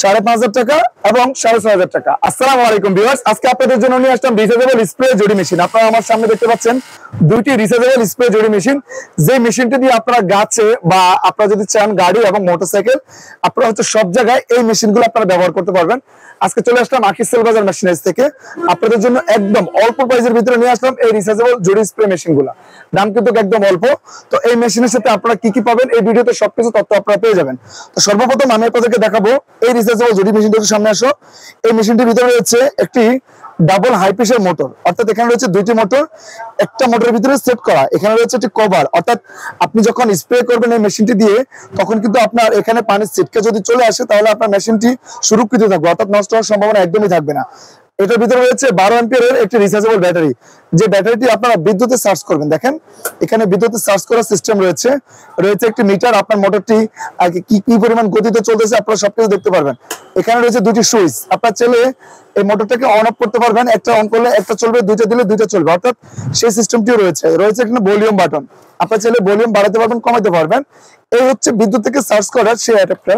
5,500 টাকা এবং 6,500 টাকা। আসসালামু আলাইকুম ভিউয়ার্স, আজকে আপনাদের জন্য নিয়ে আসলাম রিচার্জেবল স্প্রে জড়ি মেশিন। আপনারা আমার সামনে দেখতে পাচ্ছেন দুইটি রিচার্জেবল স্প্রে জড়ি মেশিন। যে মেশিনটি দিয়ে আপনারা গাছে বা আপনারা যদি চান গাড়ি এবং মোটরসাইকেল, আপনারা হচ্ছে সব জায়গায় এই মেশিনগুলো আপনারা ব্যবহার করতে পারবেন। আজকে চলে আসলাম আকিস সেল বাজার মেশিনারিজ থেকে, আপনাদের জন্য একদম অল্প প্রাইসের ভিতরে নিয়ে আসলাম এই রিচার্জেবল জড়ি স্প্রে মেশিনগুলো। দাম কিন্তু একদম অল্প। তো এই মেশিনের সাথে আপনারা কি কি পাবেন এই ভিডিওতে সবকিছু তথ্য আপনারা পেয়ে যাবেন। তো সর্বপ্রথম আমি আপনাদেরকে দেখাবো এই রিচার্জেবল জড়ি মেশিনটার সামনে আসো। এই মেশিনটির ভিতরে রয়েছে একটি ডাবল হাই প্রেসার মোটর, অর্থাৎ এখানে রয়েছে দুইটি মোটর, একটা মোটরের ভিতরে সেট করা। এখানে রয়েছে একটি কভার, অর্থাৎ আপনি যখন স্প্রে করবেন এই মেশিনটি দিয়ে, তখন কিন্তু আপনার এখানে পানির ছিটকে যদি চলে আসে তাহলে আপনার মেশিনটি সুরক্ষিত থাকবে, অর্থাৎ নষ্ট হওয়ার সম্ভাবনা একদমই থাকবে না। এটার ভিতরে রয়েছে 12 অ্যাম্পিয়ারের একটি রিচার্জেবল ব্যাটারি, যে ব্যাটারিটি আপনারা বিদ্যুতে চার্জ করবেন। দেখেন এখানে বিদ্যুতে চার্জ করার সিস্টেম রয়েছে, রয়েছে একটি মিটার, আপনার মোটরটি কি কি পরিমাণ গতিতে চলতেছে আপনারা সবকিছু দেখতে পারবেন। এখানে রয়েছে দুটি সুইচ, আপনার চাইলে এই মোটরটাকে অন অফ করতে পারবেন, একটা অন করলে একটা চলবে, দুইটা দিলে দুইটা চলবে, অর্থাৎ সেই সিস্টেমটিও রয়েছে। রয়েছে এখানে ভলিউম বাটন, আপনার চাইলে ভলিউম বাড়াতে পারবেন, কমাতে পারবেন। এই হচ্ছে বিদ্যুৎ থেকে চার্জ করার সেই অ্যাডাপ্টার।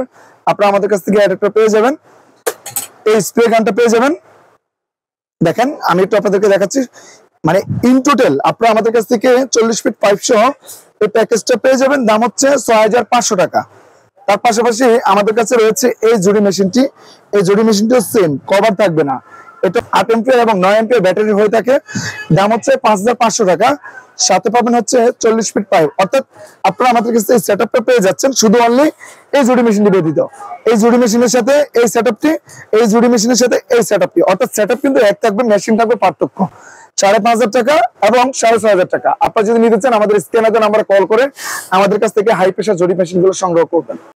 আপনারা আমাদের কাছ থেকে অ্যাডাপ্টার পেয়ে যাবেন, এই স্প্রে গানটা পেয়ে যাবেন। দেখেন আমি একটু আপনাদেরকে দেখাচ্ছি, মানে ইন টোটাল আপনারা আমাদের কাছ থেকে 40 ফিট পাইপ সহ এই প্যাকেজটা পেয়ে যাবেন। দাম হচ্ছে 6,500 টাকা। তার পাশাপাশি আমাদের কাছে রয়েছে এই জড়ি মেশিনটি। এই জড়ি মেশিনটিও সেম, কভার থাকবে না। এটা 8 অ্যাম্পিয়ার এবং 9 অ্যাম্পিয়ার ব্যাটারি হয়ে থাকে। দাম হচ্ছে 5,500 টাকা। সাথে পাবেন হচ্ছে 40 ফিট পাইপ, অর্থাৎ আপনারা আমাদের কাছে এই সেটআপটা পেয়ে যাচ্ছেন শুধু অনলি এই জড়ি মেশিনটি ব্যতীত। এই জড়ি মেশিনের সাথে এই সেটআপটি, এই জড়ি মেশিনের সাথে এই সেটআপটি, অর্থাৎ সেটআপ কিন্তু এক থাকবে, মেশিন থাকবে পার্থক্য। 5,500 টাকা এবং 6,500 টাকা। আপনারা যদি নিতে চান আমাদের স্ক্রিনে দেওয়া নাম্বারে কল করে আমাদের কাছ থেকে হাই প্রেসার জড়ি মেশিনগুলো সংগ্রহ করবেন।